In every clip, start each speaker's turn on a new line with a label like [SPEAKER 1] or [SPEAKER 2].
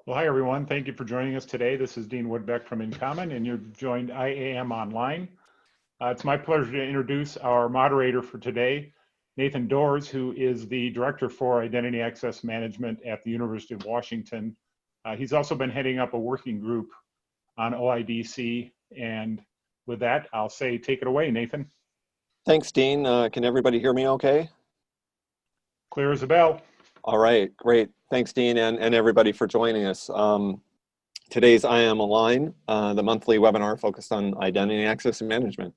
[SPEAKER 1] Well, hi, everyone. Thank you for joining us today. This is Dean Woodbeck from InCommon, and you've joined IAM Online. It's my pleasure to introduce our moderator for today, Nathan Doors, who is the Director for Identity Access Management at the University of Washington. He's also been heading up a working group on OIDC. And with that, I'll say take it away, Nathan.
[SPEAKER 2] Thanks, Dean. Can everybody hear me okay?
[SPEAKER 1] Clear as a bell.
[SPEAKER 2] All right, great. Thanks, Dean, and everybody for joining us. Today's IAM Online, the monthly webinar focused on identity access and management.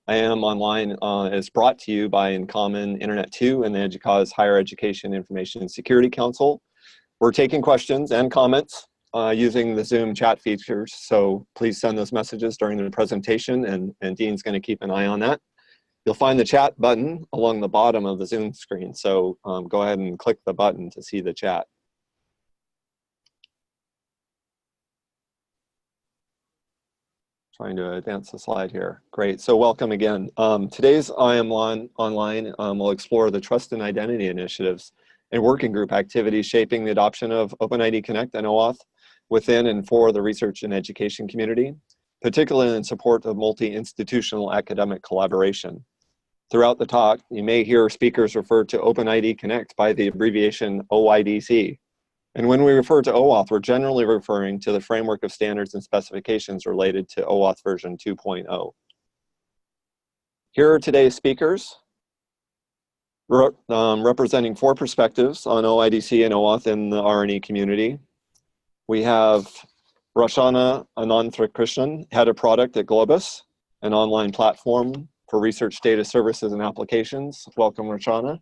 [SPEAKER 2] IAM Online is brought to you by InCommon Internet 2 and the EDUCAUSE Higher Education Information Security Council. We're taking questions and comments using the Zoom chat features, so please send those messages during the presentation, and Dean's going to keep an eye on that. You'll find the chat button along the bottom of the Zoom screen, so go ahead and click the button to see the chat. Trying to advance the slide here. Great, so welcome again. Today's IAM Online will explore the trust and identity initiatives and working group activities shaping the adoption of OpenID Connect and OAuth within and for the research and education community, particularly in support of multi-institutional academic collaboration. Throughout the talk, you may hear speakers refer to OpenID Connect by the abbreviation OIDC. And when we refer to OAuth, we're generally referring to the framework of standards and specifications related to OAuth version 2.0. Here are today's speakers, representing 4 perspectives on OIDC and OAuth in the R&E community. We have Rashana Ananthrakrishnan, Head of Product at Globus, an online platform for research data services and applications. Welcome, Rashana.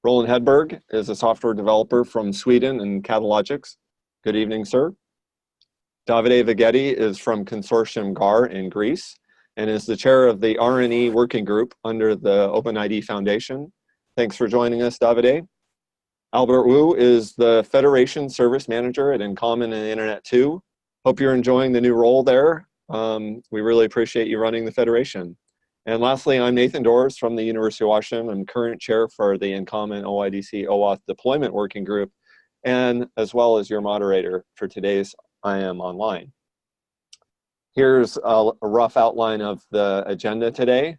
[SPEAKER 2] Roland Hedberg is a software developer from Sweden and Catalogix. Good evening, sir. Davide Vighetti is from Consortium GAR in Greece and is the chair of the R&E working group under the OpenID Foundation. Thanks for joining us, Davide. Albert Wu is the Federation Service Manager at InCommon and Internet 2. Hope you're enjoying the new role there. We really appreciate you running the Federation. And lastly, I'm Nathan Doors from the University of Washington. I'm current chair for the InCommon OIDC OAuth Deployment Working Group, and as well as your moderator for today's IAM Online. Here's a rough outline of the agenda today.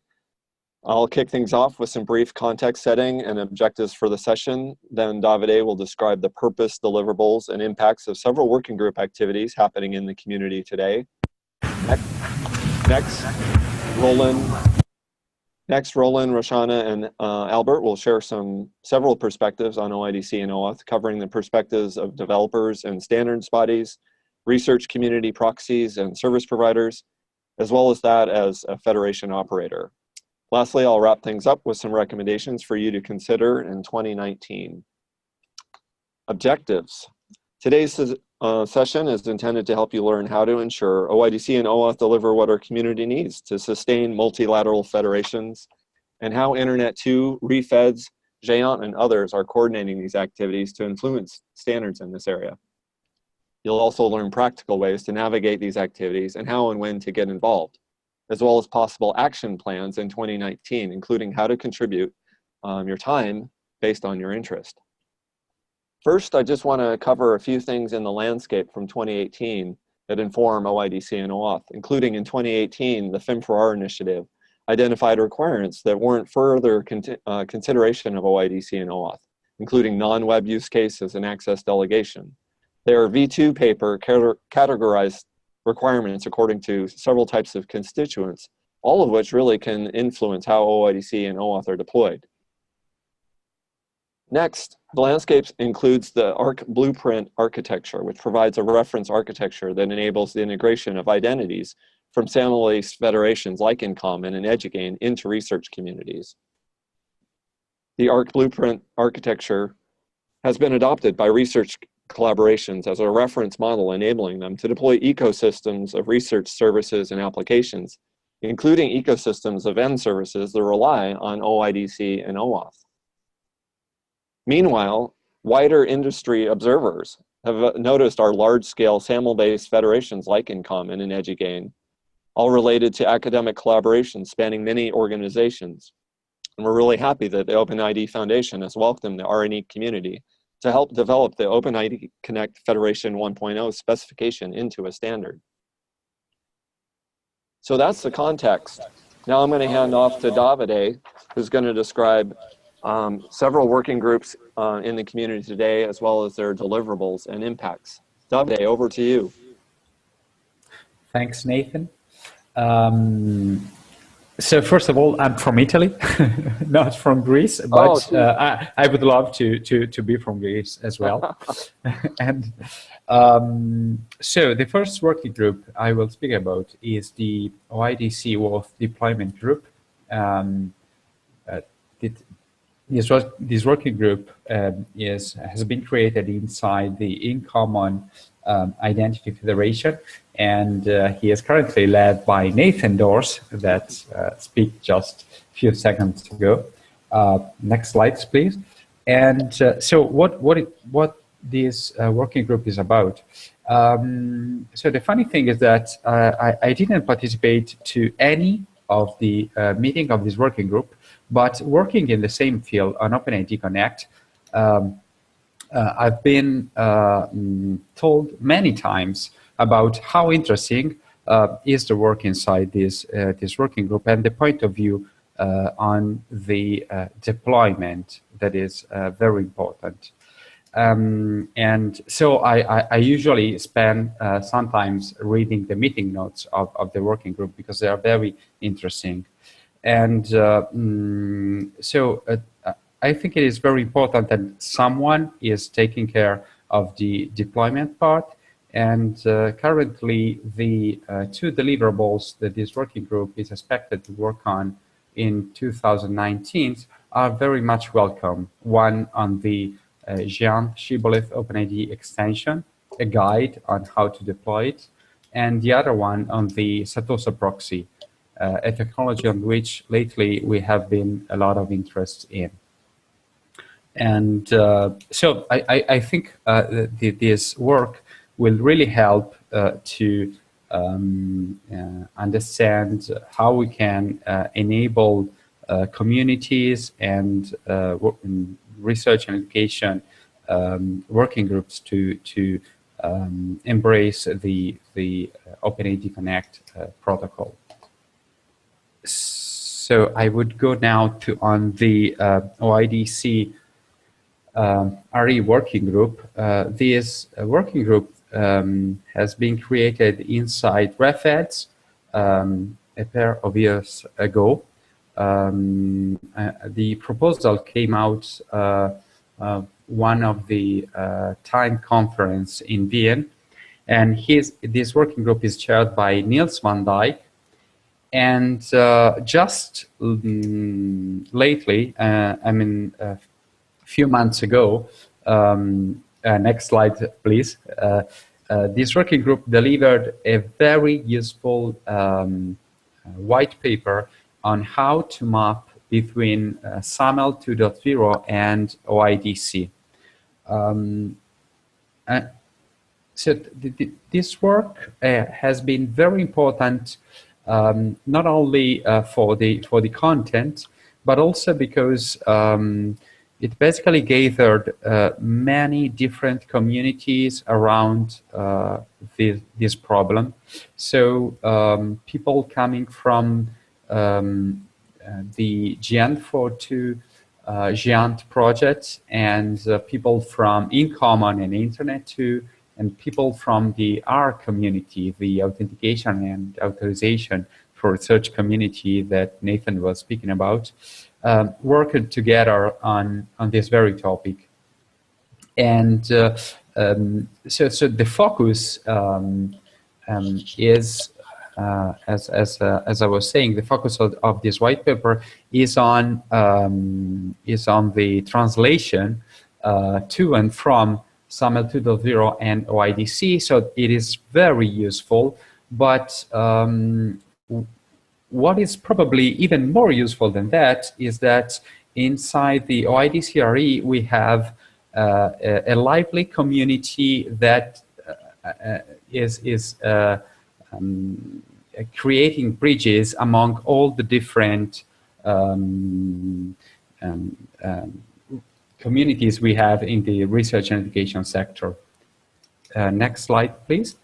[SPEAKER 2] I'll kick things off with some brief context setting and objectives for the session. Then Davide will describe the purpose, deliverables, and impacts of several working group activities happening in the community today. Next, Roland, Rashana, and Albert will share several perspectives on OIDC and OAuth, covering the perspectives of developers and standards bodies, research community proxies and service providers, as well as that as a Federation operator. Lastly, I'll wrap things up with some recommendations for you to consider in 2019. Objectives. Today's session is intended to help you learn how to ensure OIDC and OAuth deliver what our community needs to sustain multilateral federations, and how Internet 2, REFEDS, GÉANT, and others are coordinating these activities to influence standards in this area. You'll also learn practical ways to navigate these activities and how and when to get involved, as well as possible action plans in 2019, including how to contribute your time based on your interest. First, I just want to cover a few things in the landscape from 2018 that inform OIDC and OAuth, including in 2018, the FIM4R initiative identified requirements that warrant further consideration of OIDC and OAuth, including non-web use cases and access delegation. Their V2 paper categorized requirements according to several types of constituents, all of which really can influence how OIDC and OAuth are deployed. Next, the landscape includes the ARC blueprint architecture, which provides a reference architecture that enables the integration of identities from standalone federations like InCommon and GÉANT into research communities. The ARC blueprint architecture has been adopted by research collaborations as a reference model, enabling them to deploy ecosystems of research services and applications, including ecosystems of end services that rely on OIDC and OAuth. Meanwhile, wider industry observers have noticed our large-scale SAML-based federations like InCommon and GÉANT, all related to academic collaboration spanning many organizations. And we're really happy that the OpenID Foundation has welcomed the R&E community to help develop the OpenID Connect Federation 1.0 specification into a standard. So that's the context. Now I'm going to hand off to Davide, who's going to describe several working groups in the community today, as well as their deliverables and impacts. Davide, over to you.
[SPEAKER 3] Thanks, Nathan. So first of all, I'm from Italy, not from Greece, but I would love to be from Greece as well. And so the first working group I will speak about is the OIDC OAuth deployment group. This working group has been created inside the InCommon Identity Federation, and he is currently led by Nathan Doors, that speak just a few seconds ago. Next slides, please. And so what this working group is about. So the funny thing is that I didn't participate to any of the meeting of this working group, but working in the same field on OpenID Connect, I've been told many times about how interesting is the work inside this working group and the point of view on the deployment that is very important. And so I usually spend sometimes reading the meeting notes of the working group because they are very interesting. And so I think it is very important that someone is taking care of the deployment part. And currently, the two deliverables that this working group is expected to work on in 2019 are very much welcome. One on the GÉANT Shibboleth OpenID extension, a guide on how to deploy it, and the other one on the Satoso proxy, a technology on which lately we have been a lot of interest in. And so I think this work will really help to understand how we can enable communities and research and education working groups to embrace the OpenID Connect protocol. So I would go now on the OIDC RE working group. This working group has been created inside REFEDS a pair of years ago. The proposal came out one of the time conference in Vienna, and this working group is chaired by Niels van Dijk. And just lately, I mean, a few months ago, next slide, please. This working group delivered a very useful white paper on how to map between SAML 2.0 and OIDC. So this work has been very important, not only for the content, but also because it basically gathered many different communities around this problem. So people coming from the GÉANT 4.2 GÉANT project, and people from InCommon and Internet 2, and people from the R community, the authentication and authorization for research community that Nathan was speaking about, worked together on this very topic. And so the focus is, as I was saying, the focus of this white paper is on the translation to and from SAML 2.0 and OIDC. So it is very useful, but what is probably even more useful than that is that inside the OIDC RE we have a lively community that is creating bridges among all the different communities we have in the research and education sector. Next slide, please.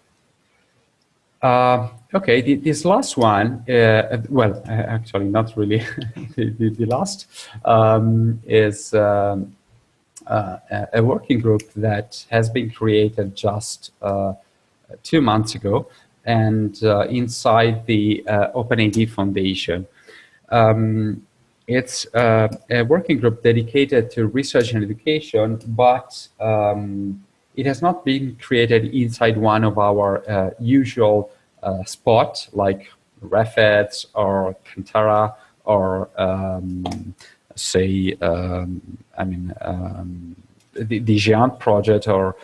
[SPEAKER 3] Okay, this last one, well, actually not really the last, is a working group that has been created just 2 months ago, and inside the OpenID Foundation. It's a working group dedicated to research and education, but it has not been created inside one of our usual spots like REFEDS or Cantara or say, the GÉANT project or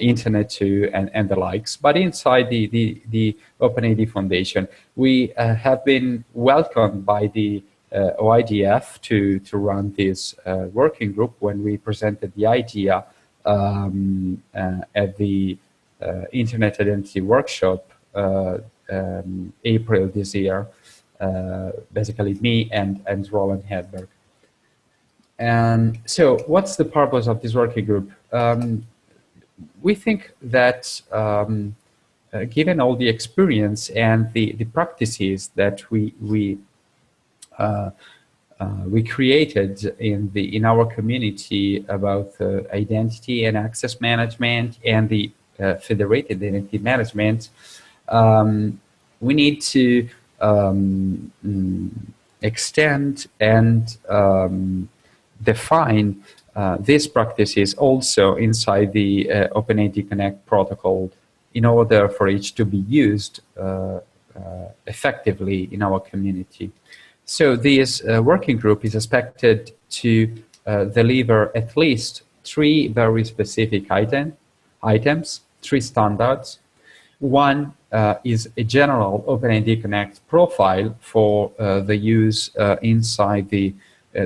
[SPEAKER 3] Internet 2 and the likes, but inside the OpenID Foundation. We have been welcomed by the OIDF to run this working group when we presented the idea at the Internet Identity Workshop April this year, basically me and Roland Hedberg. And so what's the purpose of this working group? We think that given all the experience and the practices that we created in our community about identity and access management and the federated identity management, we need to extend and define these practices also inside the OpenID Connect protocol in order for it to be used effectively in our community. So this working group is expected to deliver at least 3 very specific items, 3 standards. One is a general OpenID Connect profile for the use inside the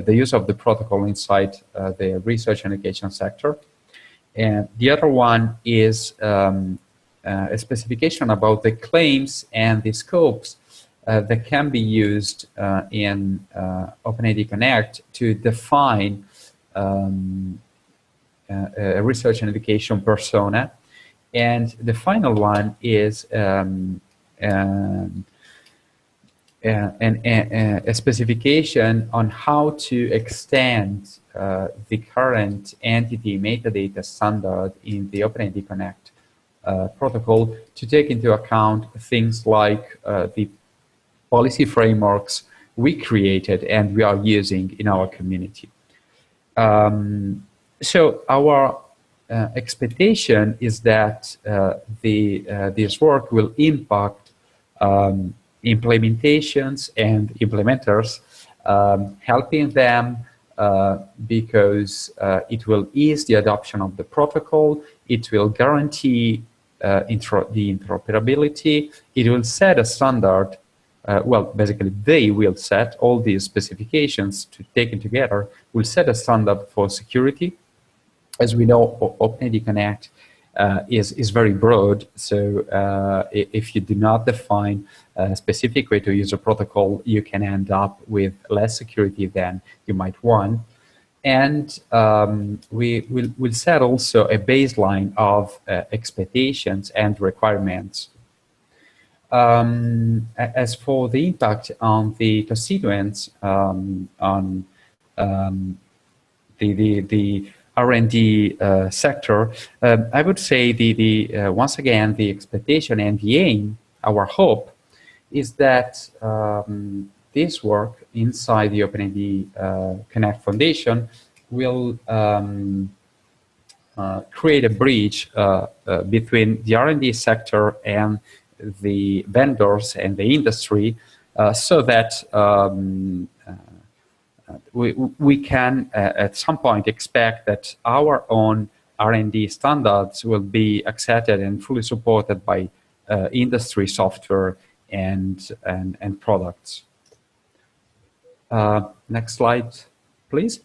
[SPEAKER 3] use of the protocol inside the research and education sector. And the other one is a specification about the claims and the scopes that can be used in OpenID Connect to define a research and education persona. And the final one is a specification on how to extend the current entity metadata standard in the OpenID Connect protocol to take into account things like the policy frameworks we created and we are using in our community. So our expectation is that this work will impact implementations and implementers, helping them because it will ease the adoption of the protocol, it will guarantee the interoperability, it will set a standard. Well, basically, they will set all these specifications taken together, will set a standard for security. As we know, OpenID Connect is very broad, so if you do not define a specific way to use a protocol, you can end up with less security than you might want. And we will set also a baseline of expectations and requirements. As for the impact on the constituents, on the R&D sector, I would say once again, the expectation and the aim, our hope, is that this work inside the OpenID Connect Foundation will create a bridge between the R&D sector and the vendors and the industry, so that we can at some point expect that our own R&D standards will be accepted and fully supported by industry software and products. Next slide, please.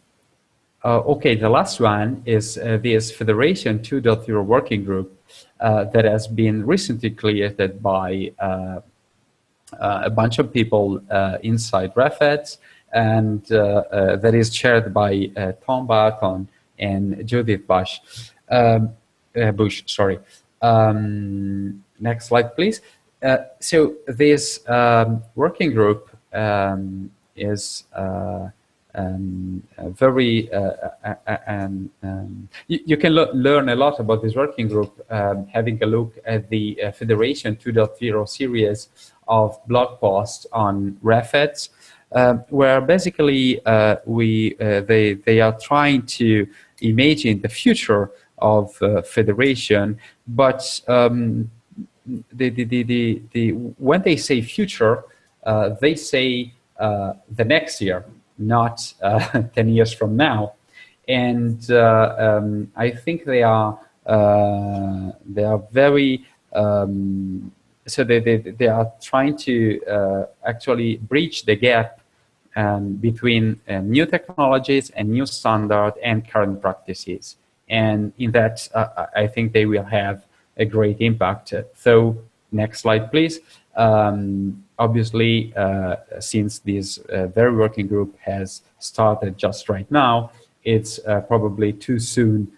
[SPEAKER 3] Okay, the last one is this Federation 2.0 working group that has been recently created by a bunch of people inside REFEDS, and that is chaired by Tom Barton and Judith Bush. Sorry. Next slide, please. So this working group is very. You can learn a lot about this working group having a look at the Federation 2.0 series of blog posts on REFEDS, where basically they are trying to imagine the future of Federation, but when they say future, they say the next year, not 10 years from now. And I think they are very so they are trying to actually bridge the gap between new technologies and new standard and current practices. And in that, I think they will have a great impact. So next slide, please. Obviously, since this very working group has started just right now, it's probably too soon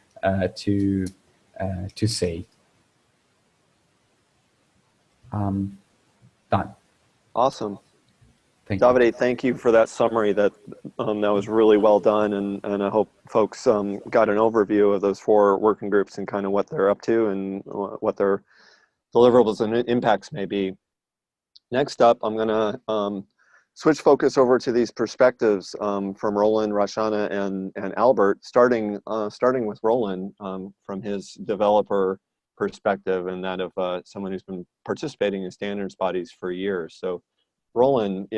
[SPEAKER 3] to say. Done.
[SPEAKER 2] Awesome.
[SPEAKER 3] Thank you.
[SPEAKER 2] Davide, thank you for that summary. That was really well done, and I hope folks got an overview of those 4 working groups and kind of what they're up to and what their deliverables and impacts may be. Next up, I'm going to switch focus over to these perspectives from Roland, Roshana, and Albert, starting with Roland from his developer perspective and that of someone who's been participating in standards bodies for years. So Roland,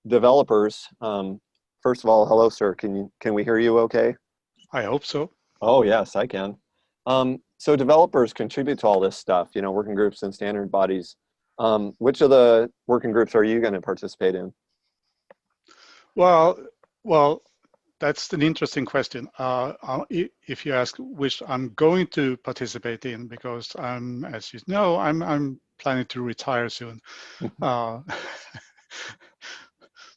[SPEAKER 2] developers, first of all, hello, sir. Can we hear you okay?
[SPEAKER 4] I hope so.
[SPEAKER 2] Oh, yes, I can. So developers contribute to all this stuff, working groups and standard bodies. Which of the working groups are you going to participate in?
[SPEAKER 4] Well, that's an interesting question. If you ask which I'm going to participate in, because as you know, I'm planning to retire soon.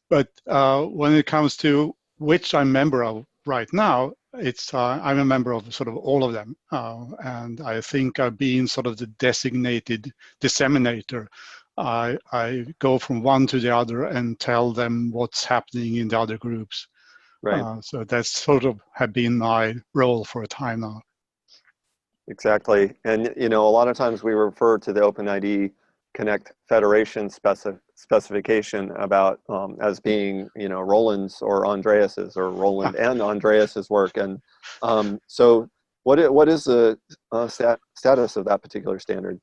[SPEAKER 4] But when it comes to which I'm member of right now, I'm a member of sort of all of them, and I think I've been sort of the designated disseminator. I go from one to the other and tell them what's happening in the other groups.
[SPEAKER 2] Right.
[SPEAKER 4] So that's sort of have been my role for a time now.
[SPEAKER 2] Exactly. And, a lot of times we refer to the OpenID Connect Federation specification about as being, Roland's or Andreas's, or Roland and Andreas's work. And so what is the status of that particular standard?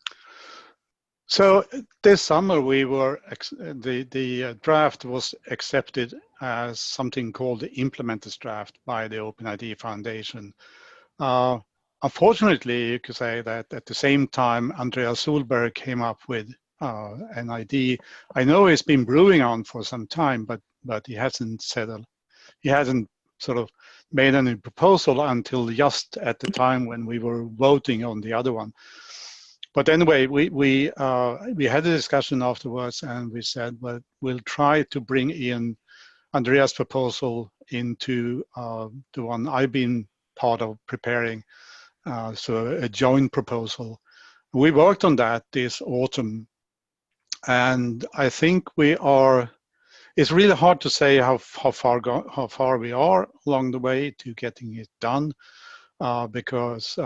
[SPEAKER 4] So this summer we were, the draft was accepted as something called the implementers draft by the OpenID Foundation. Unfortunately, you could say that at the same time, Andreas Solberg came up with an idea. I know it's been brewing on for some time, but he hasn't settled. He hasn't sort of made any proposal until just at the time when we were voting on the other one. But anyway, we had a discussion afterwards, and we said, well, we'll try to bring in Andreas' proposal into the one I've been part of preparing, so a joint proposal. We worked on that this autumn, and I think we are. It's really hard to say how far we are along the way to getting it done. Because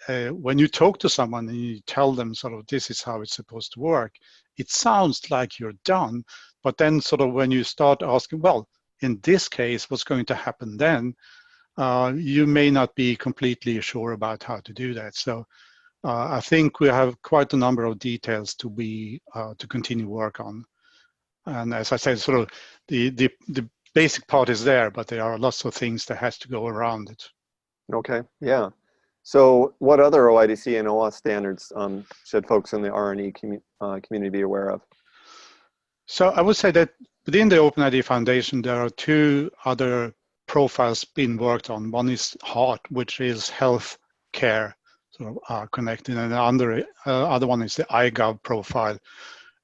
[SPEAKER 4] when you talk to someone and you tell them sort of this is how it's supposed to work, it sounds like you're done. But then sort of when you start asking, well, in this case, what's going to happen then? You may not be completely sure about how to do that. So I think we have quite a number of details to continue work on. And as I said, sort of the basic part is there, but there are lots of things that has to go around it.
[SPEAKER 2] Okay, yeah. So what other OIDC and OAuth standards should folks in the R&E community be aware of?
[SPEAKER 4] So I would say that within the OpenID Foundation, there are 2 other profiles being worked on. One is HEART, which is health care sort of connected, and the other one is the iGov profile.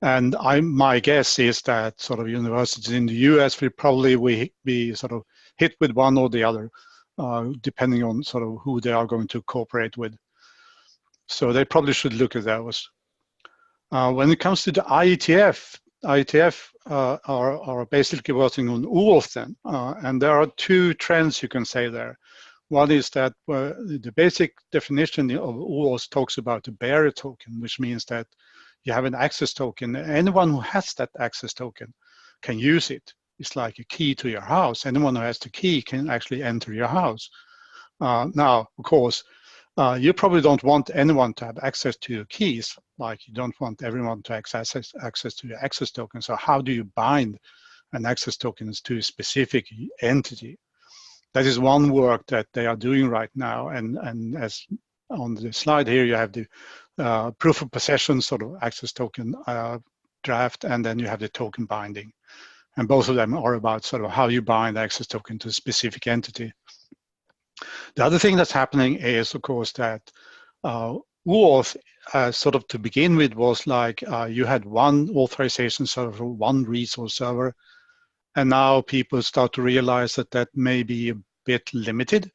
[SPEAKER 4] And my guess is that sort of universities in the US will probably be sort of hit with one or the other. depending on sort of who they are going to cooperate with. So they probably should look at those. When it comes to the IETF are basically working on OAuth then, and there are two trends you can say there. One is that the basic definition of OAuth talks about a bearer token, which means that you have an access token. Anyone who has that access token can use it. It's like a key to your house. Anyone who has the key can actually enter your house. Now, of course, you probably don't want anyone to have access to your keys, like you don't want everyone to have access to your access token. So how do you bind an access token to a specific entity? That is one work that they are doing right now. And as on the slide here, you have the proof of possession sort of access token draft, and then you have the token binding. And both of them are about sort of how you bind access token to a specific entity. The other thing that's happening is, of course, that OAuth, sort of to begin with, was like you had one authorization server, one resource server, and now people start to realize that that may be a bit limited.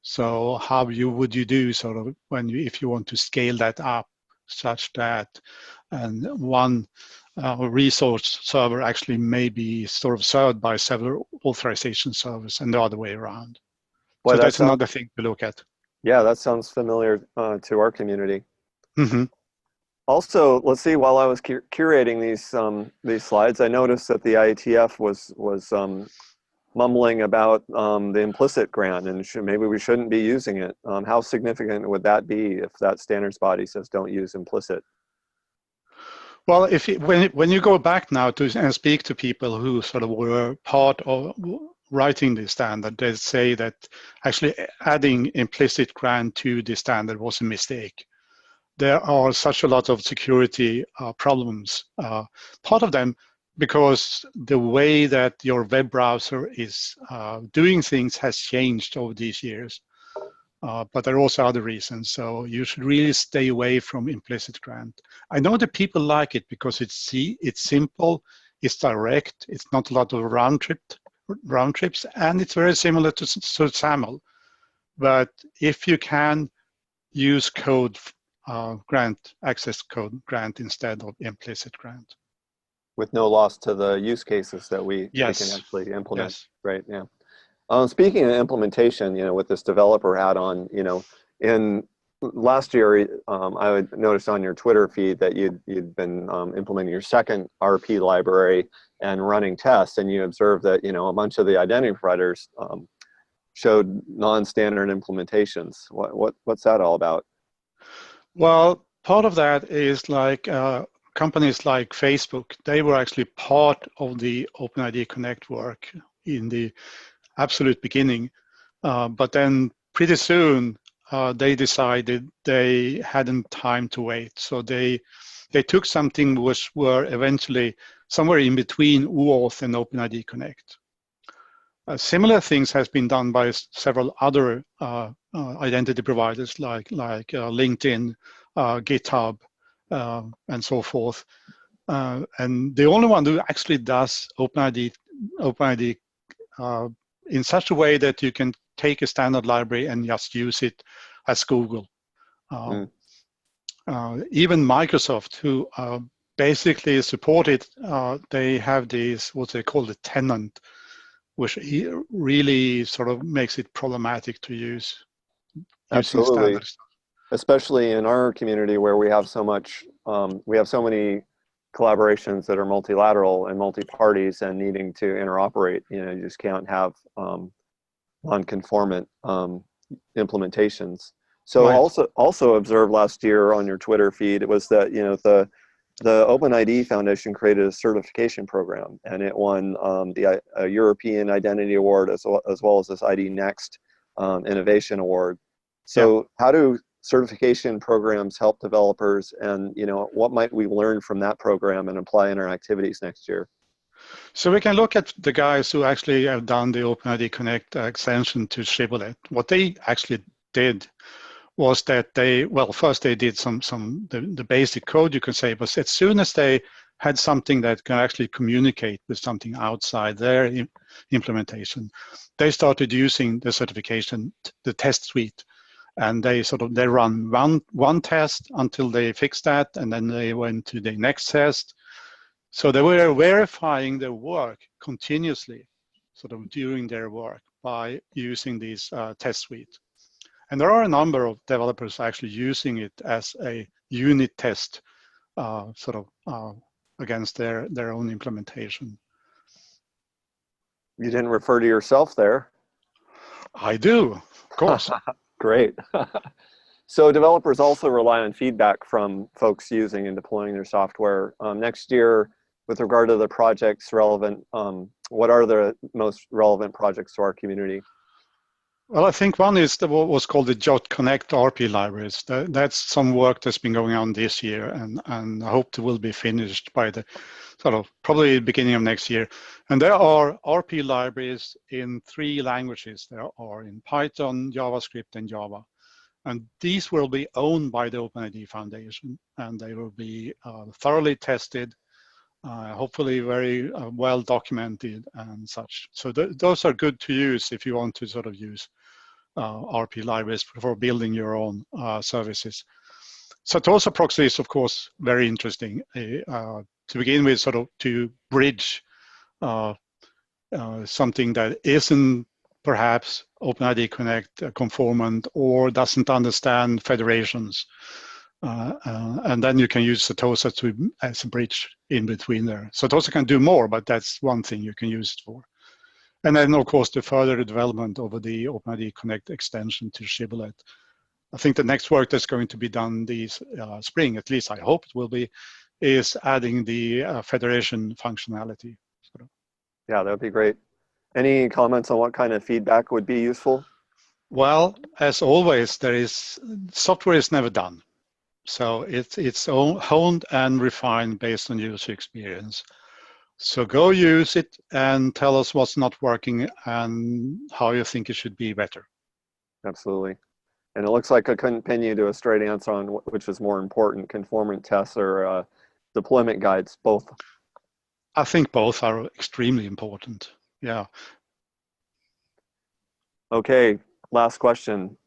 [SPEAKER 4] So how would you do sort of if you want to scale that up such that and one resource server actually may be sort of served by several authorization servers and the other way around.
[SPEAKER 2] Well,
[SPEAKER 4] so that's another thing to look at.
[SPEAKER 2] Yeah, that sounds familiar to our community.
[SPEAKER 4] Mm-hmm.
[SPEAKER 2] Also, let's see. While I was curating these slides, I noticed that the IETF was mumbling about the implicit grant, and maybe we shouldn't be using it. How significant would that be if that standards body says don't use implicit?
[SPEAKER 4] Well, when you go back now and speak to people who sort of were part of writing the standard, they say that actually adding implicit grant to the standard was a mistake. There are such a lot of security problems. Part of them because the way that your web browser is doing things has changed over these years. But there are also other reasons. So you should really stay away from implicit grant. I know that people like it because it's simple, it's direct, it's not a lot of round trips, and it's very similar to SAML. But if you can use code access code grant instead of implicit grant.
[SPEAKER 2] With no loss to the use cases that we can actually implement, right? Yeah. Speaking of implementation, with this developer add-on, in last year, I noticed on your Twitter feed that you'd been implementing your second RP library and running tests, and you observed that a bunch of the identity providers showed non-standard implementations. What's that all about?
[SPEAKER 4] Well, part of that is like companies like Facebook. They were actually part of the OpenID Connect work in the absolute beginning, but then pretty soon they decided they hadn't time to wait. So they took something which were eventually somewhere in between OAuth and OpenID Connect. Similar things has been done by several other identity providers like LinkedIn, GitHub, and so forth. And the only one who actually does OpenID in such a way that you can take a standard library and just use it as Google. Even Microsoft, who basically support it, they have these, what they call the tenant, which really sort of makes it problematic to use.
[SPEAKER 2] Absolutely, especially in our community where we have so much, we have so many collaborations that are multilateral and multi-parties and needing to interoperate. You just can't have non-conformant implementations. So right. also observed last year on your Twitter feed, it was that the OpenID Foundation created a certification program, and it won the European Identity Award as well as this ID Next Innovation Award. So how do certification programs help developers, and what might we learn from that program and apply in our activities next year?
[SPEAKER 4] So we can look at the guys who actually have done the OpenID Connect extension to Shibboleth. What they actually did was that first they did the basic code, you can say, but as soon as they had something that can actually communicate with something outside their implementation, they started using the certification, the test suite, and they run one test until they fixed that, and then they went to the next test. So they were verifying their work continuously, during their work by using these test suite. And there are a number of developers actually using it as a unit test, against their own implementation.
[SPEAKER 2] You didn't refer to yourself there.
[SPEAKER 4] I do, of course.
[SPEAKER 2] Great. So developers also rely on feedback from folks using and deploying their software. Next year, with regard to the projects relevant, what are the most relevant projects to our community?
[SPEAKER 4] Well, I think one is what was called the GÉANT Connect RP libraries. That's some work that's been going on this year, and I hope it will be finished by the probably the beginning of next year. And there are RP libraries in 3 languages. There are in Python, JavaScript, and Java. And these will be owned by the OpenID Foundation, and they will be thoroughly tested, hopefully very well documented and such. So those are good to use if you want to use RP libraries for building your own services. Satosa proxy is, of course, very interesting to begin with, to bridge something that isn't perhaps OpenID Connect conformant or doesn't understand federations. And then you can use Satosa as a bridge in between there. Satosa can do more, but that's one thing you can use it for. And then, of course, the further development over the OpenID Connect extension to Shibboleth. I think the next work that's going to be done this spring, at least I hope it will be, is adding the federation functionality.
[SPEAKER 2] Yeah, that would be great. Any comments on what kind of feedback would be useful?
[SPEAKER 4] Well, as always, software is never done. So it's honed and refined based on user experience. So go use it and tell us what's not working and how you think it should be better.
[SPEAKER 2] Absolutely. And it looks like I couldn't pin you to a straight answer on which is more important, conformant tests or deployment guides, both.
[SPEAKER 4] I think both are extremely important. Yeah. Okay,
[SPEAKER 2] last question.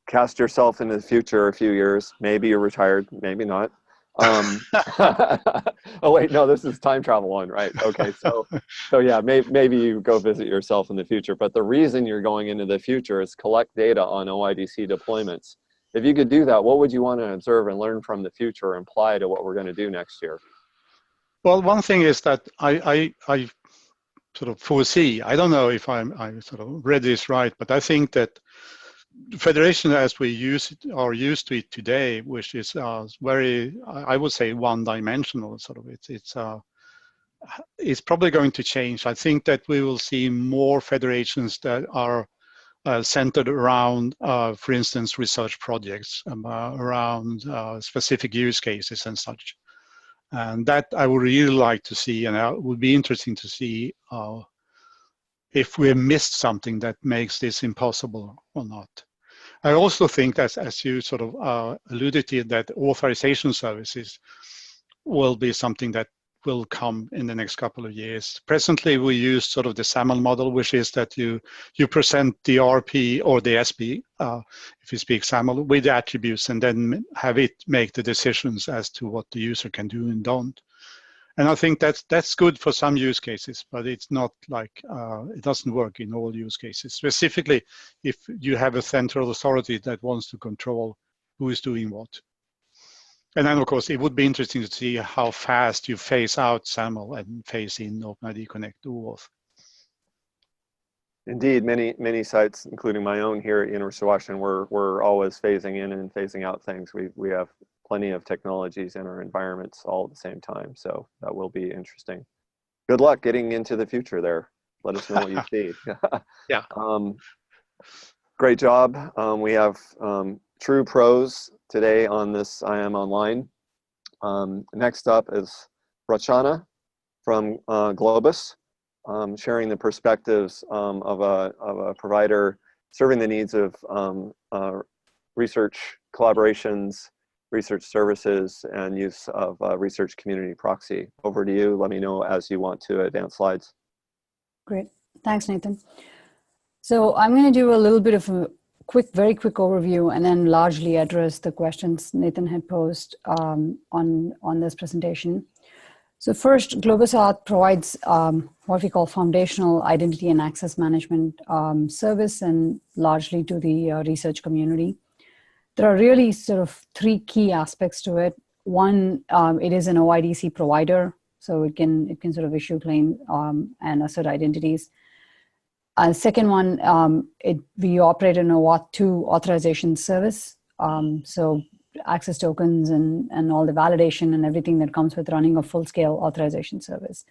[SPEAKER 2] Cast yourself into the future a few years. Maybe you're retired, maybe not. Oh wait, no, this is time travel one, right? Okay, so yeah, maybe you go visit yourself in the future, but the reason you're going into the future is collect data on OIDC deployments. If you could do that, what would you want to observe and learn from the future and apply to what we're going to do next year?
[SPEAKER 4] Well, one thing is that I foresee, I don't know if I read this right, but I think that federation as we are used to it today, which is very, I would say, one-dimensional, it's probably going to change. I think that we will see more federations that are centered around, for instance, research projects, around specific use cases and such. And that I would really like to see, and it would be interesting to see if we missed something that makes this impossible or not. I also think that, as you alluded to, that authorization services will be something that will come in the next couple of years. Presently, we use the SAML model, which is that you present the RP or the SP, if you speak SAML, with the attributes, and then have it make the decisions as to what the user can do and don't. And I think that's good for some use cases, but it's not like, it doesn't work in all use cases, specifically if you have a central authority that wants to control who is doing what. And then, of course, it would be interesting to see how fast you phase out SAML and phase in OpenID Connect OAuth.
[SPEAKER 2] Indeed, many sites, including my own here at University of Washington, we're always phasing in and phasing out things. We have plenty of technologies in our environments all at the same time, so that will be interesting. Good luck getting into the future there. Let us know what you see.
[SPEAKER 4] Yeah.
[SPEAKER 2] Great job. We have true pros today on this IM Online. Next up is Roshana from Globus, sharing the perspectives of a provider serving the needs of research collaborations research services and use of research community proxy. Over to you. Let me know as you want to advance slides.
[SPEAKER 5] Great. Thanks, Nathan. So I'm going to do a little bit of a very quick overview and then largely address the questions Nathan had posed on this presentation. So first, Globus OAuth provides what we call foundational identity and access management service, and largely to the research community. There are really sort of three key aspects to it. One, it is an OIDC provider, so it can sort of issue claims and assert identities. Second one, we operate an OAuth 2 authorization service, so access tokens and all the validation and everything that comes with running a full-scale authorization service.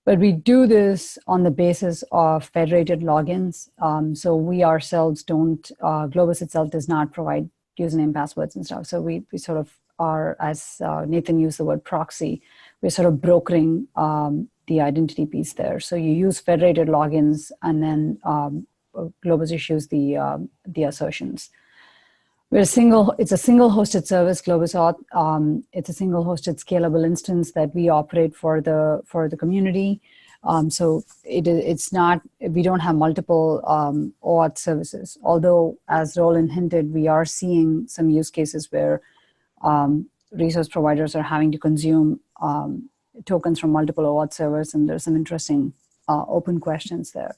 [SPEAKER 5] But we do this on the basis of federated logins. So we ourselves don't, Globus itself does not provide username, passwords and stuff. So we sort of are, as Nathan used the word proxy, we're sort of brokering the identity piece there. So you use federated logins and then Globus issues the assertions. It's a single hosted service, Globus OAuth. It's a single hosted scalable instance that we operate for the community. So it's not, we don't have multiple OAuth services. Although, as Roland hinted, we are seeing some use cases where resource providers are having to consume tokens from multiple OAuth servers, and there's some interesting open questions there.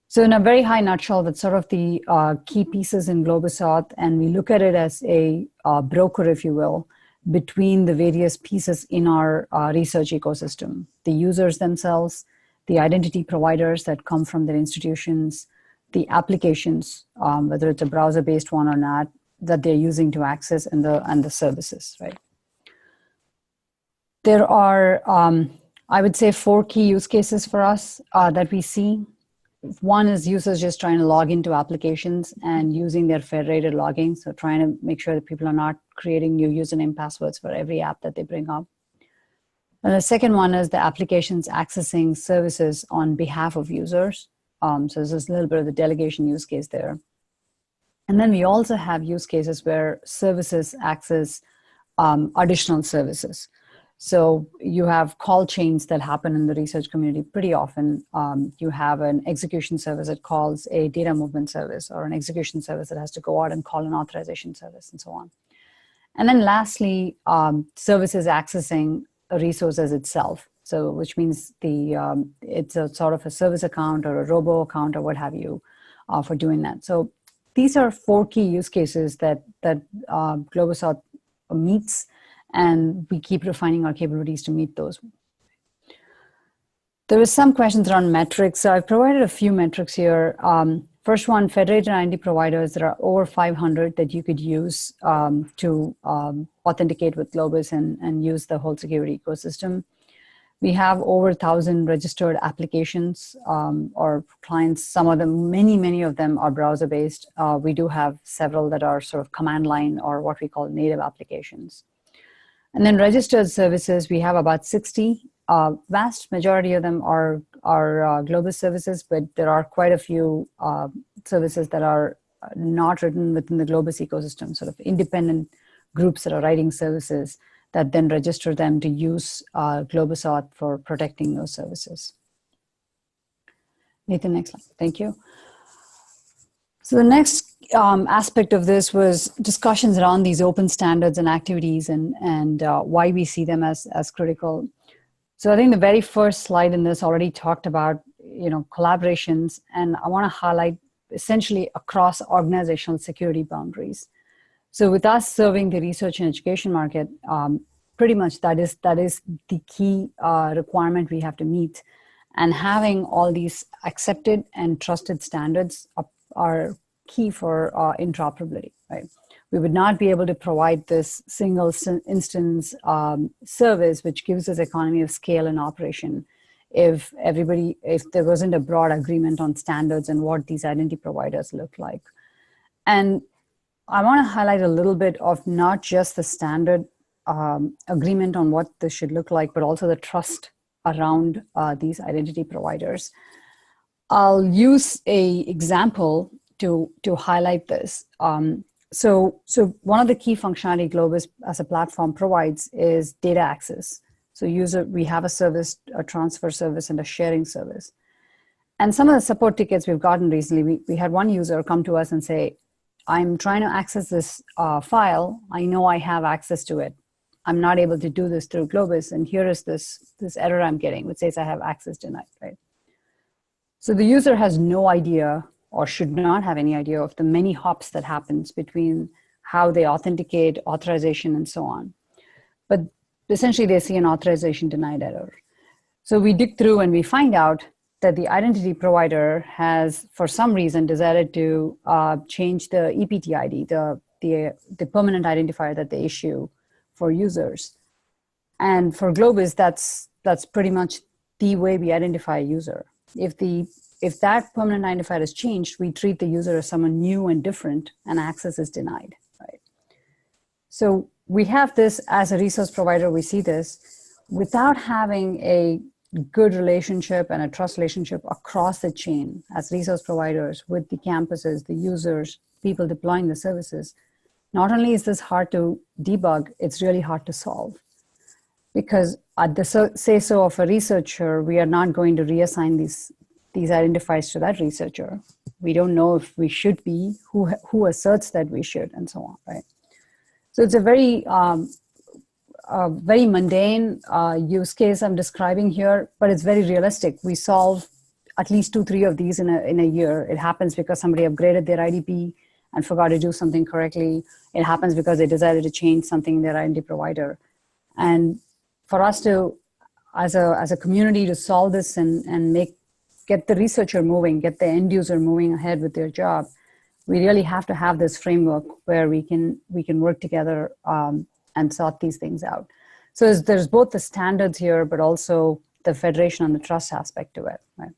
[SPEAKER 5] So in a very high nutshell, that's sort of the key pieces in Globus OAuth, and we look at it as a broker, if you will, between the various pieces in our research ecosystem, the users themselves, the identity providers that come from their institutions, the applications, whether it's a browser-based one or not, that they're using to access, and the services, right? There are, I would say, 4 key use cases for us that we see. One is users just trying to log into applications and using their federated logging, so trying to make sure that people are not creating new username passwords for every app that they bring up. And the second one is the applications accessing services on behalf of users. So there's a little bit of the delegation use case there. And then we also have use cases where services access additional services. So you have call chains that happen in the research community pretty often. You have an execution service that calls a data movement service, or an execution service that has to go out and call an authorization service, and so on. And then lastly, services accessing resources itself. So which means it's a sort of a service account or a robo account or what have you for doing that. So these are 4 key use cases that Globus OAuth meets, and we keep refining our capabilities to meet those. There was some questions around metrics. So I've provided a few metrics here. First one, federated identity providers. There are over 500 that you could use to authenticate with Globus and use the whole security ecosystem. We have over 1,000 registered applications or clients. Some of them, many of them are browser-based. We do have several that are sort of command line or what we call native applications. And then registered services, we have about 60. Vast majority of them are Globus services, but there are quite a few services that are not written within the Globus ecosystem, sort of independent groups that are writing services that then register them to use Globus OAuth for protecting those services. Nathan, next slide. Thank you. So the next aspect of this was discussions around these open standards and activities and why we see them as critical. So I think the very first slide in this already talked about, collaborations, and I want to highlight essentially across organizational security boundaries. So with us serving the research and education market, pretty much that is the key requirement we have to meet. And having all these accepted and trusted standards are key for interoperability, right? We would not be able to provide this single instance service, which gives us economy of scale and operation, if there wasn't a broad agreement on standards and what these identity providers look like. And I want to highlight a little bit of not just the standard agreement on what this should look like, but also the trust around these identity providers. I'll use an example to highlight this. So one of the key functionality Globus as a platform provides is data access. So we have a service, a transfer service, and a sharing service. And some of the support tickets we've gotten recently, we had one user come to us and say, I'm trying to access this file. I know I have access to it. I'm not able to do this through Globus, and here is this error I'm getting, which says I have access denied, right? So the user has no idea, or should not have any idea, of the many hops that happens between how they authenticate, authorization, and so on. But essentially, they see an authorization denied error. So we dig through and we find out that the identity provider has, for some reason, decided to change the EPT ID, the permanent identifier that they issue for users. And for Globus, that's pretty much the way we identify a user. If that permanent identifier is changed, we treat the user as someone new and different, and access is denied, right? So we have this as a resource provider, we see this without having a good relationship and a trust relationship across the chain as resource providers with the campuses, the users, people deploying the services. Not only is this hard to debug, it's really hard to solve. Because at the say-so of a researcher, we are not going to reassign these identifiers to that researcher. We don't know if we should be, who asserts that we should, and so on, right? So it's a very mundane use case I'm describing here, but it's very realistic. We solve at least 2-3 of these in a year. It happens because somebody upgraded their IDP and forgot to do something correctly. It happens because they decided to change something in their identity provider. And for us to, as a community, to solve this and get the researcher moving, get the end user moving ahead with their job, we really have to have this framework where we can work together and sort these things out. So there's both the standards here, but also the federation and the trust aspect to it, right?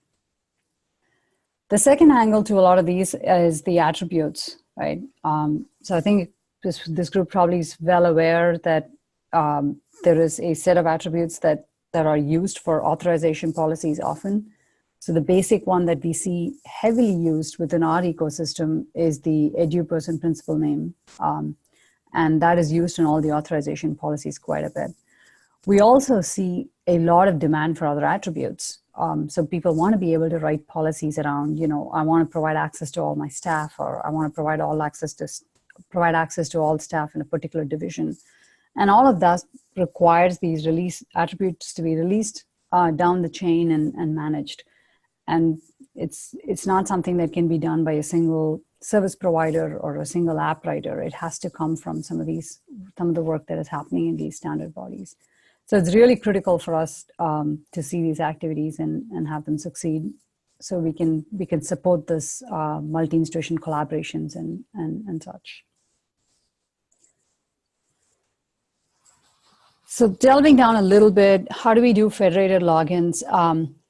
[SPEAKER 5] The second angle to a lot of these is the attributes, right? So I think this group probably is well aware that there is a set of attributes that are used for authorization policies often. So the basic one that we see heavily used within our ecosystem is the edu person principal name. And that is used in all the authorization policies quite a bit. We also see a lot of demand for other attributes. So people want to be able to write policies around, I want to provide access to all my staff, or I want to provide access to all staff in a particular division. And all of that requires these release attributes to be released down the chain and managed. And it's not something that can be done by a single service provider or a single app writer. It has to come from some of the work that is happening in these standard bodies. So it's really critical for us to see these activities and have them succeed, so we can support this multi-institution collaborations and such. So delving down a little bit, how do we do federated logins?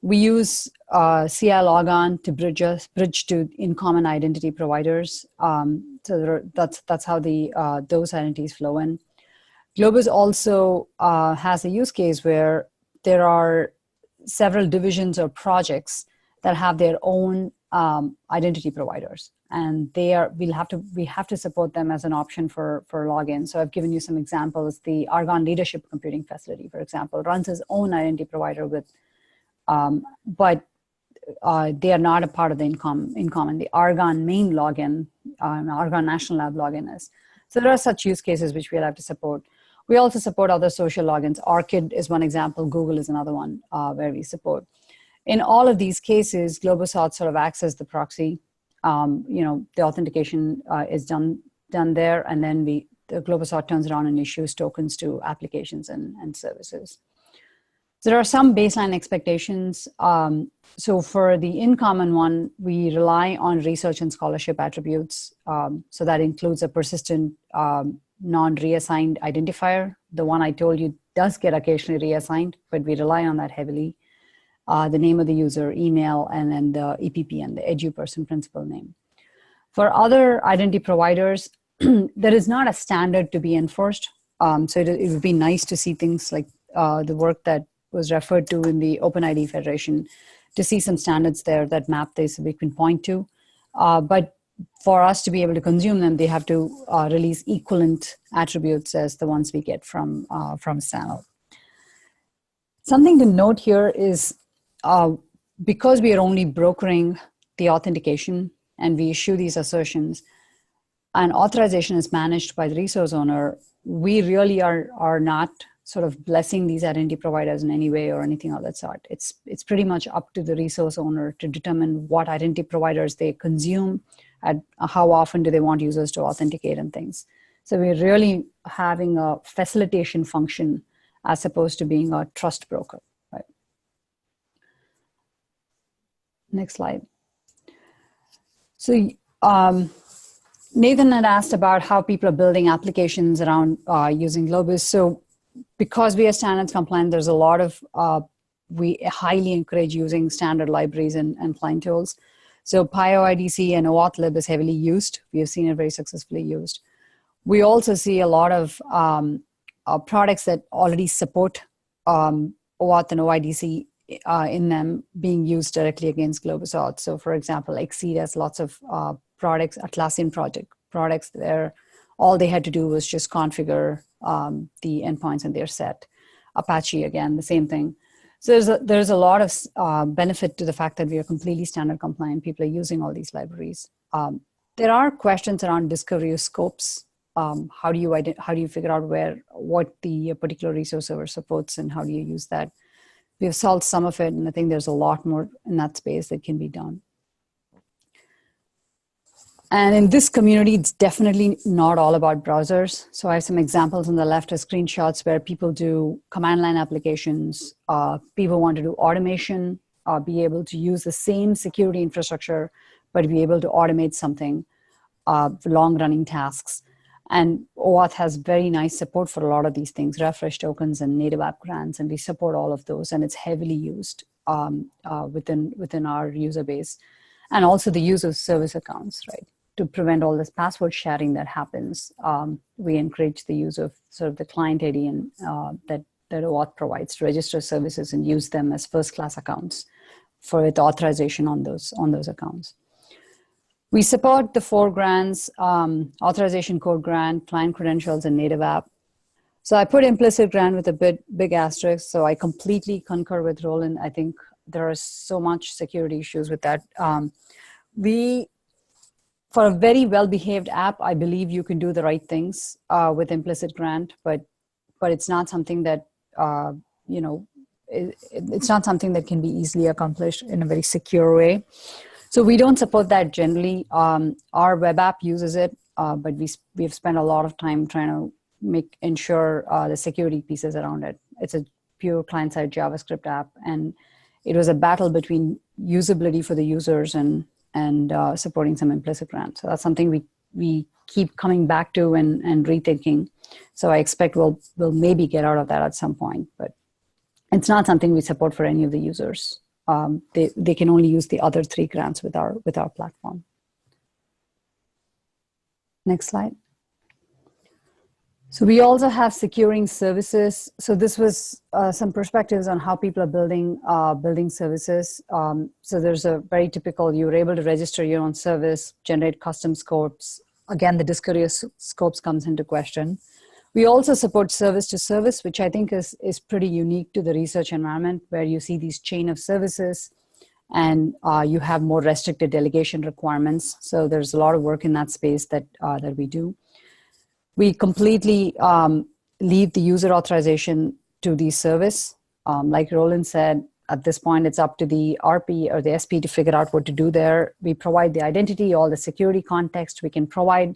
[SPEAKER 5] We use CI logon to bridge to InCommon identity providers. So that's how those identities flow in. Globus also has a use case where there are several divisions or projects that have their own identity providers, and we have to support them as an option for login. So I've given you some examples. The Argonne Leadership Computing Facility, for example, runs its own identity provider but they are not a part of the InCommon. The Argonne main login, Argonne National Lab login is. So there are such use cases which we'll have to support. We also support other social logins. ORCID is one example. Google is another one where we support. In all of these cases, Globus Auth sort of acts as the proxy. The authentication is done there, and then the Globus Auth turns around and issues tokens to applications and services. So there are some baseline expectations. So for the InCommon one, we rely on research and scholarship attributes. So that includes a persistent non-reassigned identifier. The one I told you does get occasionally reassigned, but we rely on that heavily. The name of the user, email, and then the EPP and the edu person principal name. For other identity providers, there is not a standard to be enforced. So it would be nice to see things like the work that was referred to in the OpenID Federation, to see some standards there that map this we can point to. But for us to be able to consume them, they have to release equivalent attributes as the ones we get from SAML. Something to note here is because we are only brokering the authentication and we issue these assertions, and authorization is managed by the resource owner, we really are not sort of blessing these identity providers in any way or anything of that sort. It's pretty much up to the resource owner to determine what identity providers they consume and how often do they want users to authenticate and things. So we're really having a facilitation function as opposed to being a trust broker, right? Next slide. So Nathan had asked about how people are building applications around using Globus. So because we are standards compliant, there's a lot of, we highly encourage using standard libraries and client tools. So OIDC and OAuth lib is heavily used. We have seen it very successfully used. We also see a lot of products that already support OAuth and OIDC in them being used directly against Globus Auth. So for example, Exceed has lots of products, Atlassian products there. All they had to do was just configure the endpoints in their set. Apache, again, the same thing. So there's a lot of benefit to the fact that we are completely standard compliant. People are using all these libraries. There are questions around discovery of scopes. How do you figure out what the particular resource server supports and how do you use that? We have solved some of it, and I think there's a lot more in that space that can be done. And in this community, it's definitely not all about browsers. So I have some examples on the left of screenshots where people do command line applications. People want to do automation, be able to use the same security infrastructure, but be able to automate something, long-running tasks. And OAuth has very nice support for a lot of these things, refresh tokens and native app grants, and we support all of those, and it's heavily used within our user base. And also the use of service accounts, right? To prevent all this password sharing that happens, we encourage the use of sort of the client ID and that OAuth provides to register services and use them as first-class accounts for its authorization on those accounts. We support the 4 grants, authorization code grant, client credentials, and native app. So I put implicit grant with a big asterisk. So I completely concur with Roland. I think there are so much security issues with that. For a very well-behaved app, I believe you can do the right things with implicit grant, but it's not something that, it's not something that can be easily accomplished in a very secure way. So we don't support that generally. Our web app uses it, but we've spent a lot of time trying to ensure the security pieces around it. It's a pure client-side JavaScript app, and it was a battle between usability for the users and supporting some implicit grant. So that's something we keep coming back to and rethinking. So I expect we'll maybe get out of that at some point, but it's not something we support for any of the users. They can only use the other 3 grants with our platform. Next slide. So we also have securing services. So this was some perspectives on how people are building services. So there's a very typical, you're able to register your own service, generate custom scopes. Again, the discovery of scopes comes into question. We also support service to service, which I think is pretty unique to the research environment, where you see these chain of services and you have more restricted delegation requirements. So there's a lot of work in that space that we do. We completely leave the user authorization to the service. Like Roland said, at this point, it's up to the RP or the SP to figure out what to do there. We provide the identity, all the security context. We can provide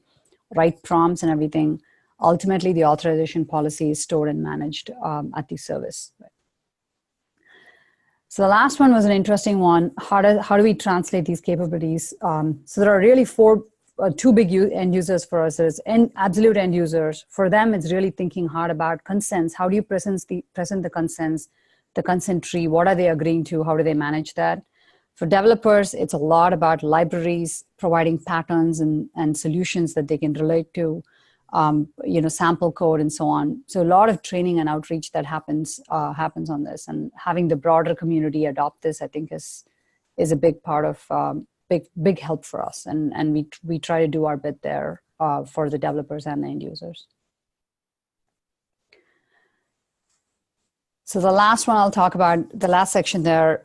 [SPEAKER 5] right prompts and everything. Ultimately, the authorization policy is stored and managed at the service. So the last one was an interesting one. How do we translate these capabilities? So there are really 2 big end users for us. There's absolute end users. For them, it's really thinking hard about consents. How do you present the consents, the consent tree? What are they agreeing to? How do they manage that? For developers, it's a lot about libraries, providing patterns and solutions that they can relate to, sample code and so on. So a lot of training and outreach that happens on this, and having the broader community adopt this, I think is a big part of big help for us, and we try to do our bit there for the developers and the end users. So the last one I'll talk about, the last section there.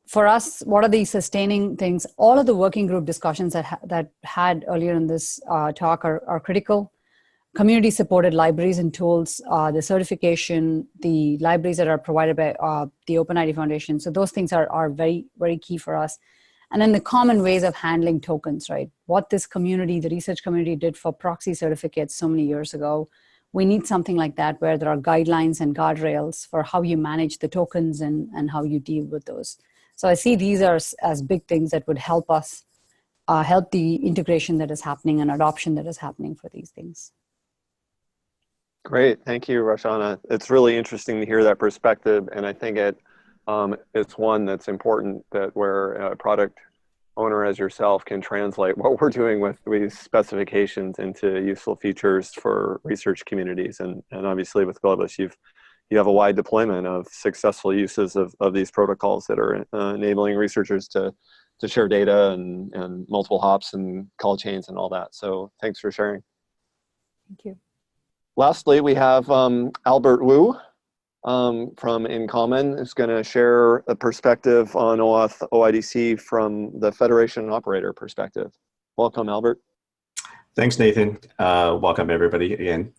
[SPEAKER 5] For us, what are the sustaining things? All of the working group discussions that had earlier in this talk are critical. Community supported libraries and tools, the certification, the libraries that are provided by the OpenID Foundation. So those things are very, very key for us. And then the common ways of handling tokens, right? What this community, the research community did for proxy certificates so many years ago, we need something like that where there are guidelines and guardrails for how you manage the tokens and how you deal with those. So I see these as big things that would help us, help the integration that is happening and adoption that is happening for these things.
[SPEAKER 2] Great, thank you, Roshana. It's really interesting to hear that perspective, and I think it's one that's important that where a product owner as yourself can translate what we're doing with these specifications into useful features for research communities. And obviously with Globus, you have a wide deployment of successful uses of these protocols that are enabling researchers to share data and multiple hops and call chains and all that. So thanks for sharing.
[SPEAKER 5] Thank you.
[SPEAKER 2] Lastly, we have Albert Wu from InCommon, who's going to share a perspective on OAuth OIDC from the Federation operator perspective. Welcome, Albert.
[SPEAKER 6] Thanks, Nathan. Welcome, everybody, again.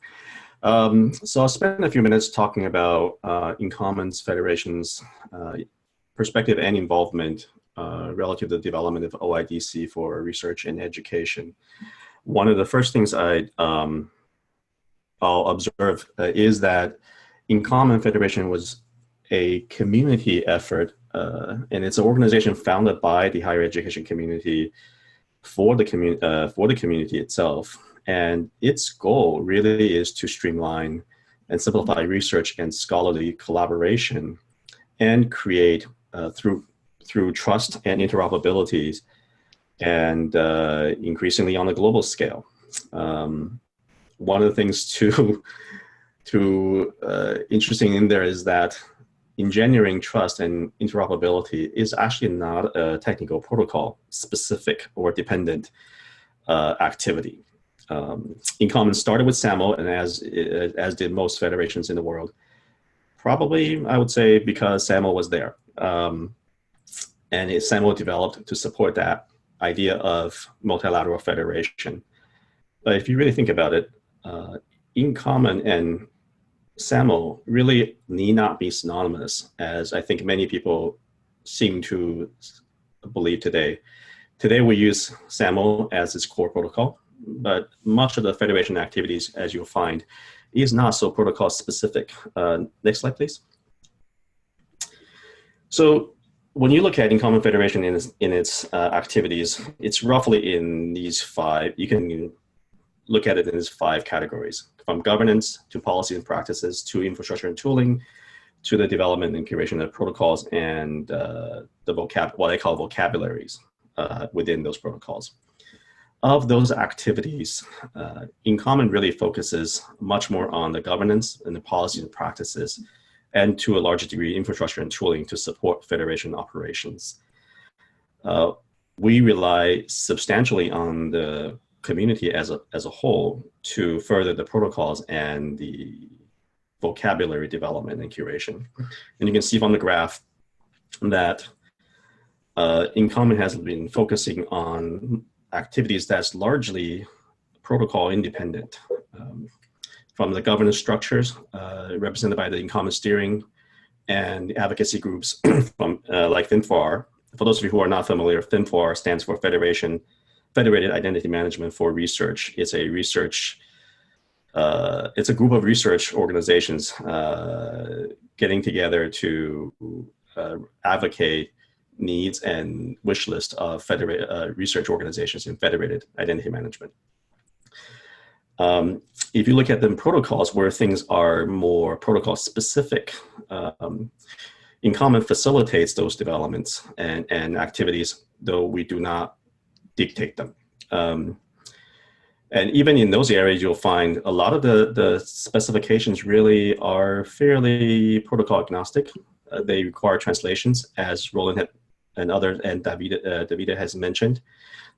[SPEAKER 6] So I'll spend a few minutes talking about InCommon's Federation's perspective and involvement relative to the development of OIDC for research and education. One of the first things I'll observe is that InCommon Federation was a community effort, and it's an organization founded by the higher education community for the community itself. And its goal really is to streamline and simplify research and scholarly collaboration, and create through trust and interoperabilities, and increasingly on a global scale. One of the things interesting in there is that engineering trust and interoperability is actually not a technical protocol specific or dependent activity. InCommon started with SAML, and as did most federations in the world, probably I would say because SAML was there, and SAML developed to support that idea of multilateral federation. But if you really think about it, InCommon and SAML really need not be synonymous, as I think many people seem to believe today. Today we use SAML as its core protocol, but much of the federation activities, as you'll find, is not so protocol specific. Next slide, please. So when you look at InCommon Federation in its activities, it's roughly in these five. You can look at it in these five categories: from governance to policy and practices, to infrastructure and tooling, to the development and curation of protocols, and what I call vocabularies within those protocols. Of those activities, InCommon really focuses much more on the governance and the policies and practices, and to a larger degree, infrastructure and tooling to support federation operations. We rely substantially on the community as a whole to further the protocols and the vocabulary development and curation. And you can see from the graph that InCommon has been focusing on activities that's largely protocol independent, from the governance structures represented by the InCommon steering and advocacy groups from like FINFAR. For those of you who are not familiar, FINFAR stands for Federated Identity Management for Research. It's a research, it's a group of research organizations getting together to advocate needs and wish list of research organizations in federated identity management. If you look at the protocols where things are more protocol specific, InCommon facilitates those developments and activities, though we do not dictate them. And even in those areas, you'll find a lot of the specifications really are fairly protocol agnostic. They require translations, as Roland had and Davide has mentioned,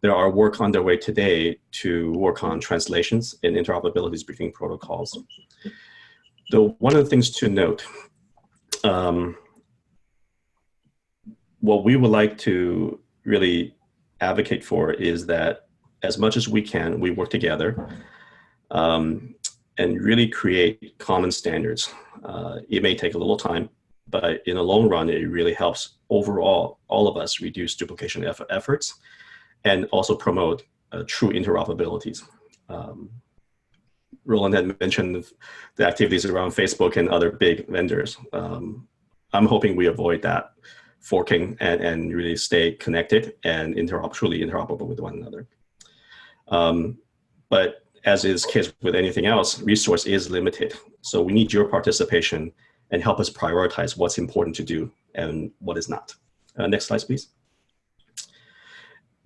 [SPEAKER 6] there are work underway today to work on translations and interoperabilities between protocols. Though one of the things to note, what we would like to really advocate for is that as much as we can, we work together and really create common standards. It may take a little time, but in the long run, it really helps overall, all of us reduce duplication efforts and also promote true interoperabilities. Roland had mentioned the activities around Facebook and other big vendors. I'm hoping we avoid that forking and really stay connected and truly interoperable with one another. But as is the case with anything else, resource is limited. So we need your participation and help us prioritize what's important to do and what is not. Next slide, please.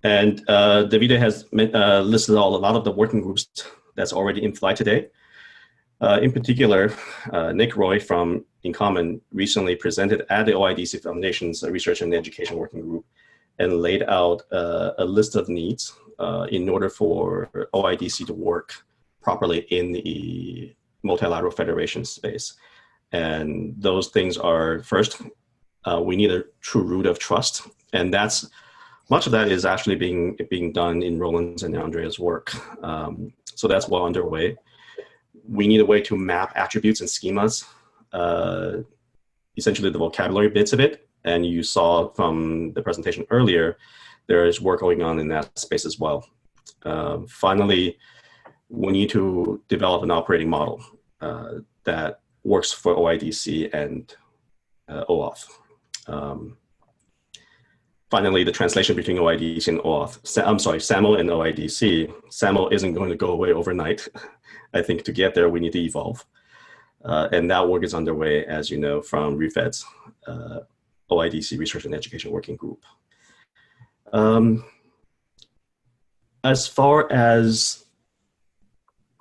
[SPEAKER 6] And Davide has listed a lot of the working groups that's already in flight today. In particular, Nick Roy from InCommon recently presented at the OIDC Foundation's Research and Education Working Group and laid out a list of needs in order for OIDC to work properly in the multilateral federation space. And those things are, first, we need a true root of trust. And that's, much of that is actually being done in Roland's and Andrea's work. So that's well underway. We need a way to map attributes and schemas, essentially the vocabulary bits of it. And you saw from the presentation earlier, there is work going on in that space as well. Finally, we need to develop an operating model that works for OIDC and OAuth. Finally, the translation between OIDC and OAuth. I'm sorry, SAML and OIDC. SAML isn't going to go away overnight. I think to get there, we need to evolve. And that work is underway, as you know, from REFEDS, OIDC Research and Education Working Group. As far as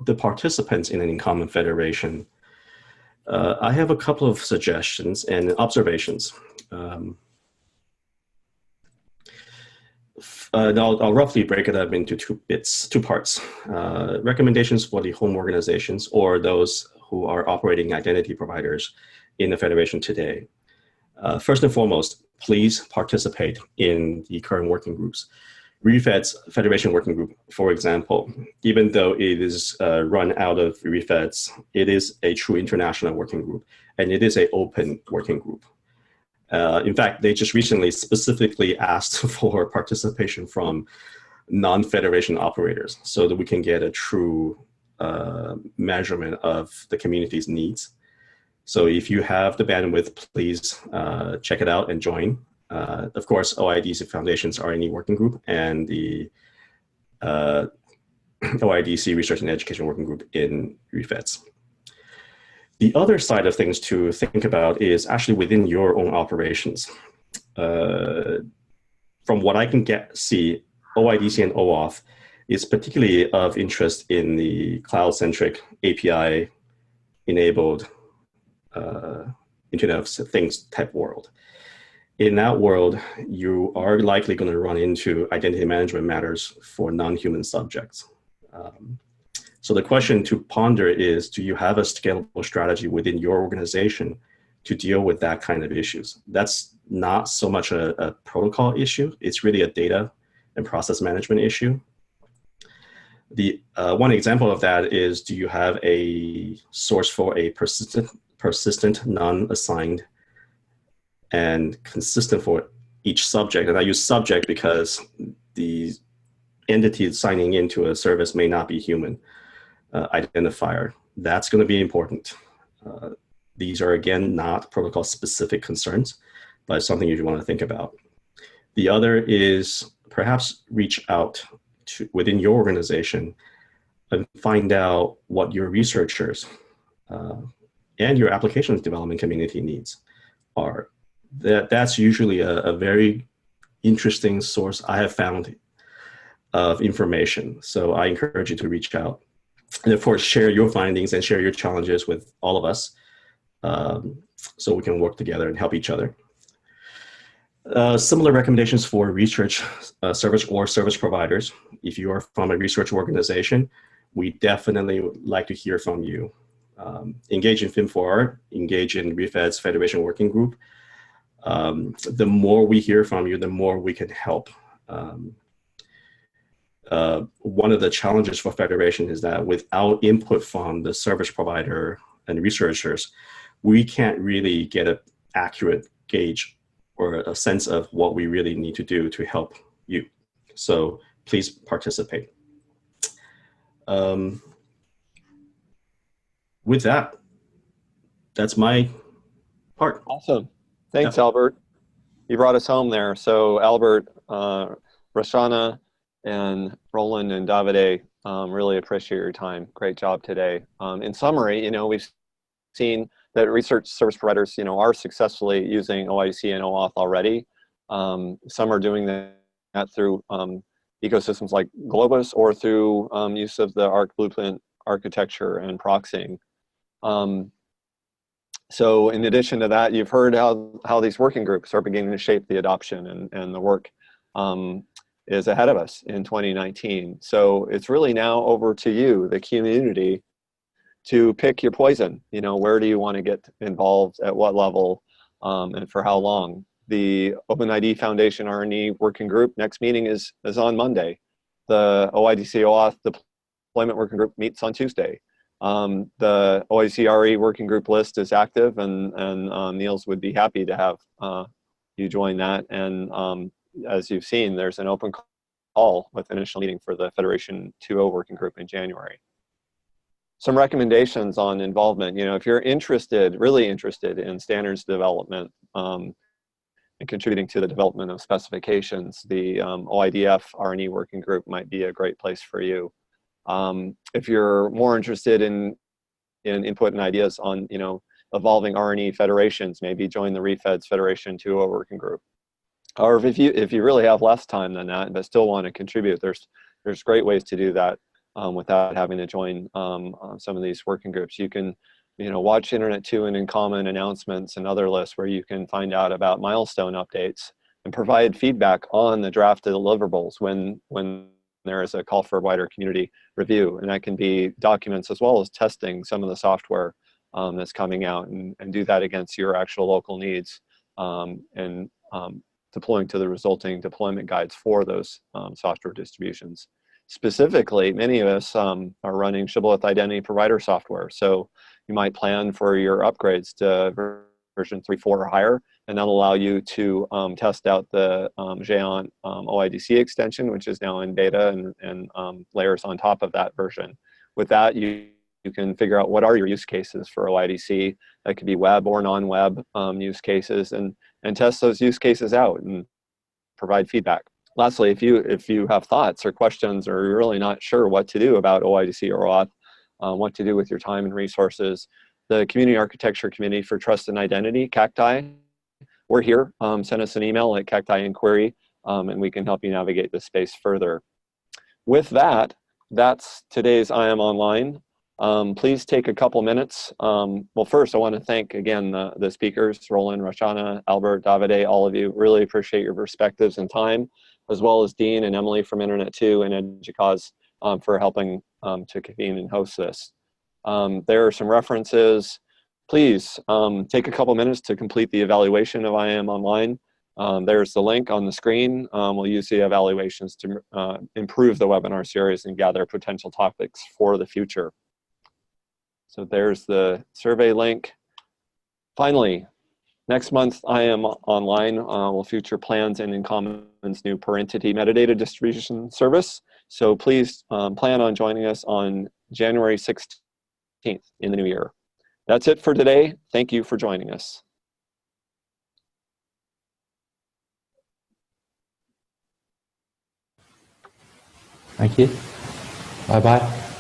[SPEAKER 6] the participants in an InCommon Federation, I have a couple of suggestions and observations. I'll roughly break it up into two parts. Recommendations for the home organizations or those who are operating identity providers in the Federation today. First and foremost, please participate in the current working groups. REFEDS Federation Working Group, for example, even though it is run out of REFEDS, it is a true international working group, and it is an open working group. In fact, they just recently specifically asked for participation from non-federation operators so that we can get a true measurement of the community's needs. So if you have the bandwidth, please check it out and join. Of course, OIDC Foundation's R&E Working Group and the OIDC Research and Education Working Group in REFEDS. The other side of things to think about is actually within your own operations. From what I can see, OIDC and OAuth is particularly of interest in the cloud-centric API-enabled Internet of Things type world. In that world, you are likely going to run into identity management matters for non-human subjects. So the question to ponder is, do you have a scalable strategy within your organization to deal with that kind of issues? That's not so much a protocol issue. It's really a data and process management issue. The one example of that is, do you have a source for a persistent non-assigned and consistent for each subject? And I use subject because the entity signing into a service may not be human identifier. That's going to be important. These are, again, not protocol specific concerns, but something you want to think about. The other is perhaps reach out to within your organization and find out what your researchers and your applications development community needs are. That's usually a very interesting source I have found of information. So I encourage you to reach out. And of course, share your findings and share your challenges with all of us so we can work together and help each other. Similar recommendations for research service or service providers. If you are from a research organization, we definitely would like to hear from you. Engage in Fin4R, engage in REFEDS Federation Working Group. The more we hear from you, the more we can help. One of the challenges for Federation is that without input from the service provider and researchers, we can't really get an accurate gauge or a sense of what we really need to do to help you. So please participate. With that, that's my part.
[SPEAKER 2] Awesome. Thanks, Albert. You brought us home there. So Albert, Roshana, and Roland and Davide, really appreciate your time. Great job today. In summary, we've seen that research service providers, are successfully using OIDC and OAuth already. Some are doing that through ecosystems like Globus or through use of the ARC blueprint architecture and proxying. So in addition to that, you've heard how these working groups are beginning to shape the adoption, and the work is ahead of us in 2019. So it's really now over to you, the community, to pick your poison. Where do you want to get involved, at what level, and for how long? The OpenID Foundation R&E working group next meeting is on Monday. The OIDC OAuth deployment working group meets on Tuesday. The OIDC RE working group list is active, and Niels would be happy to have you join that. And as you've seen, there's an open call with an initial meeting for the Federation 2.0 working group in January. Some recommendations on involvement. If you're really interested in standards development and contributing to the development of specifications, the OIDF R&E working group might be a great place for you. If you're more interested in input and ideas on, evolving R&E federations, maybe join the REFEDS Federation 2.0 working group. Or if you really have less time than that, but still want to contribute, there's great ways to do that without having to join some of these working groups. You can, watch Internet 2 and InCommon announcements and other lists where you can find out about milestone updates and provide feedback on the draft deliverables when there is a call for wider community review. And that can be documents as well as testing some of the software that's coming out, and do that against your actual local needs, and deploying to the resulting deployment guides for those software distributions. Specifically, many of us are running shibboleth identity provider software. So you might plan for your upgrades to version 3.4 or higher, and that'll allow you to test out the GÉANT OIDC extension, which is now in beta, and layers on top of that version. With that, you can figure out what are your use cases for OIDC. That could be web or non-web use cases, and test those use cases out and provide feedback. Lastly, if you have thoughts or questions, or you're really not sure what to do about OIDC or OAuth, what to do with your time and resources, the Community Architecture Committee for Trust and Identity, Cacti, we're here. Send us an email at Cacti Inquiry, and we can help you navigate this space further. With that, that's today's IM Online. Please take a couple minutes. Well, first, I want to thank again the speakers, Roland, Roshana, Albert, Davide, all of you. Really appreciate your perspectives and time, as well as Dean and Emily from Internet 2 and EDUCAUSE for helping to convene and host this. There are some references. Please take a couple minutes to complete the evaluation of IM Online. There's the link on the screen. We'll use the evaluations to improve the webinar series and gather potential topics for the future. So there's the survey link. Finally, next month, IM Online will feature plans and InCommon's new per entity metadata distribution service. So please plan on joining us on January 16th in the new year. That's it for today. Thank you for joining us.
[SPEAKER 3] Thank you. Bye-bye.